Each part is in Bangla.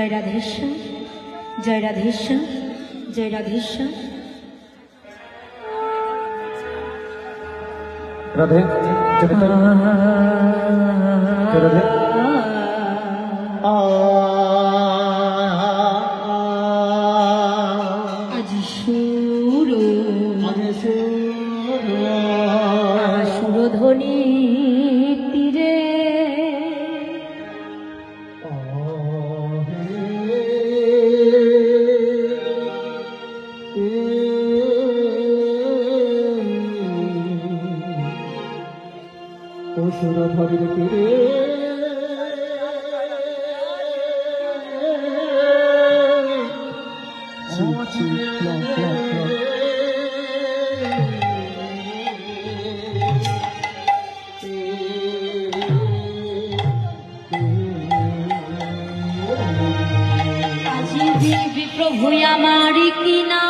জয় রাধেশ্যাম, জয় রাধেশ্যাম, জয় রাধেশ্যাম। রাধে রাধে। আজ সুরধ্বনি তীরে সুরধরির তীরে আজি দেবী প্রভু আমারি কিনা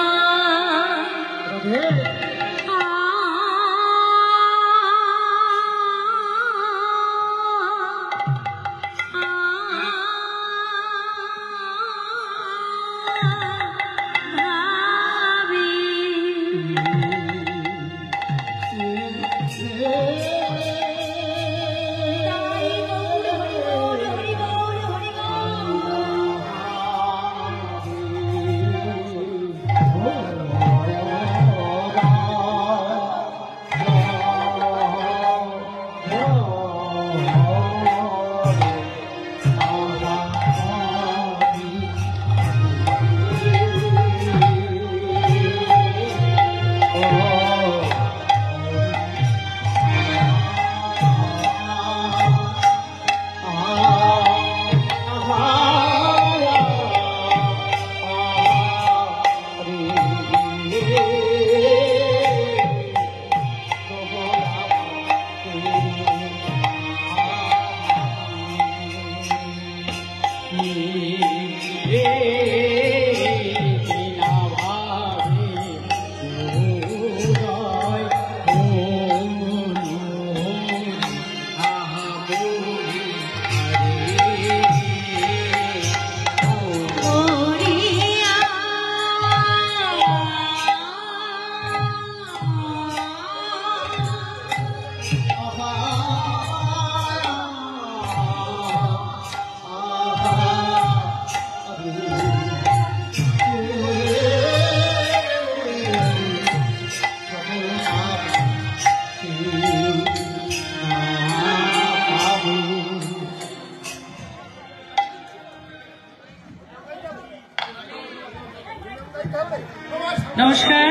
নমস্কার,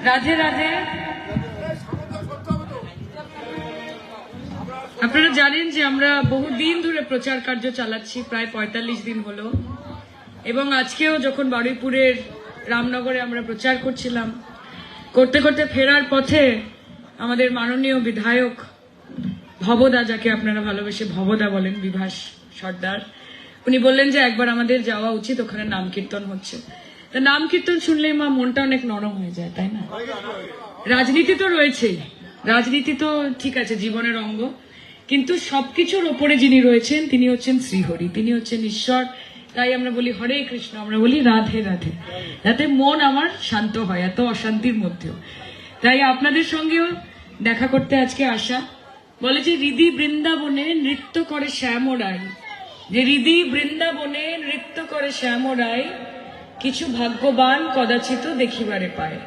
রাধে রাধে। আপনারা জানেন যে আমরা বহুদিন ধরে প্রচার কার্য চালাচ্ছি, প্রায় ৪৫ দিন হলো, এবং আজকেও যখন বারুইপুরের রামনগরে আমরা প্রচার করছিলাম, করতে করতে ফেরার পথে আমাদের মাননীয় বিধায়ক ভবদা, যাকে আপনারা ভালোবেসে ভবদা বলেন, বিভাস সর্দার, উনি বললেন যে একবার আমাদের যাওয়া উচিত, ওখানে নাম কীর্তন হচ্ছে। তা নাম কীর্তন শুনলেই মা মনটা অনেক নরম হয়ে যায়, তাই না? রাজনীতি তো রয়েছেই, রাজনীতি তো ঠিক আছে, জীবনের অঙ্গ, কিন্তু সবকিছুর ওপরে যিনি রয়েছেন তিনি হচ্ছেন শ্রীহরি, তিনি হচ্ছেন ঈশ্বর। তাই আমরা বলি হরে কৃষ্ণ, আমরা বলি রাধে রাধে, যাতে মন আমার শান্ত হয় এত অশান্তির মধ্যেও। তাই আপনাদের সঙ্গেও দেখা করতে আজকে আসা। বলে যে হৃদি বৃন্দাবনে নৃত্য করে শ্যামরাই, যে হৃদি বৃন্দাবনে নৃত্য করে শ্যামরাই, কিছু ভাগ্যবান কদাচিত দেখিবারে পায়।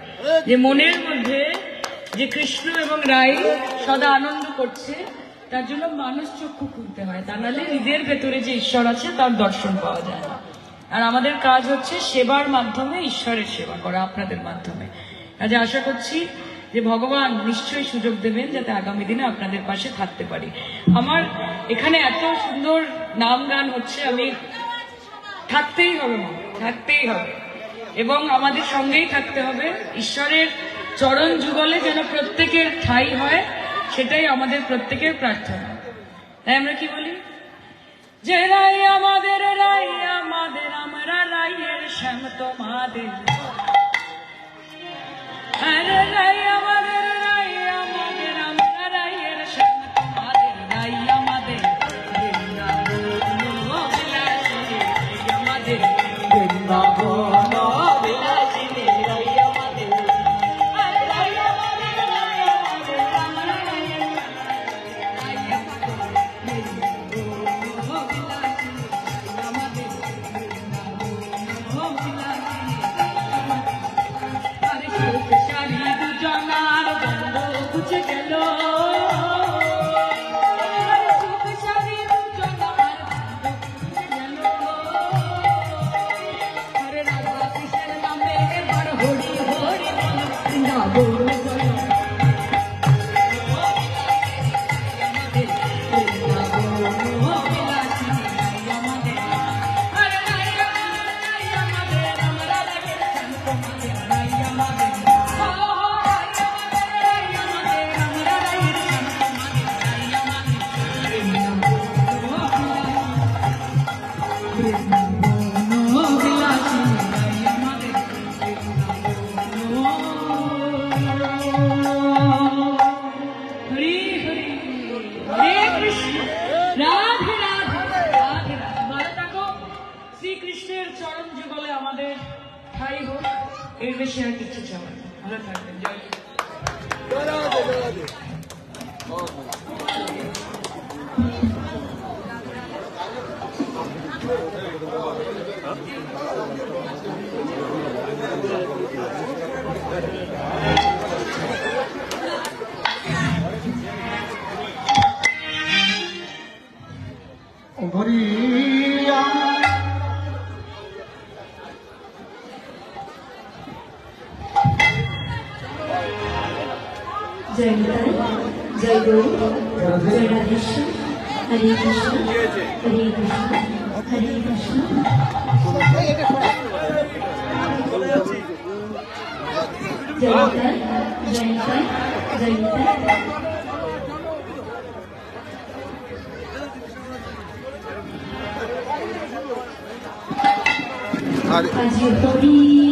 যে মনের মধ্যে যে কৃষ্ণ এবং রাই সদা আনন্দ করছে, তার জন্য মানুষ চক্ষু খুলতে হয়, তা নাহলে হৃদয়ের ভেতরে যে ঈশ্বর আছে তার দর্শন পাওয়া যায় না। আর আমাদের কাজ হচ্ছে সেবার মাধ্যমে ঈশ্বরের সেবা করা, আপনাদের মাধ্যমে। কাজে আশা করছি যে ভগবান নিশ্চয়ই সুযোগ দেবেন যাতে আগামী দিনে আপনাদের পাশে থাকতে পারি। আমার এখানে এত সুন্দর নাম গান হচ্ছে, আমি থাকতেই হবে, থাকতেই হবে, এবং আমাদের সঙ্গেই থাকতে হবে। ঈশ্বরের চরণ যুগলে যেন প্রত্যেকের ঠাঁই হয়, সেটাই আমাদের প্রত্যেকের প্রার্থনা। তাই আমরা কি বলি, যে রাই আমাদের, রাই আমাদের, আমরা রাইয়ের শ্যাম তোমাদের, আরে রাই আমাদের, রাই আমাদের, আমরা রাইয়ের শ্যাম তোমাদের, রাই আমাদের, আমাদের ঠাই হোক, এর বেশি আর কিছু চাওয়ার নেই। ভালো থাকবেন, জয় হিন্দ। ভরিয়া জয় নিতাই, জয় গৌর, জয় রাধেশ্বর, হরে কৃষ্ণ, হরে কৃষ্ণ, হরে কৃষ্ণ। জয় নিতাই, জয় নিতাই, জয় নিতাই। আজি হরি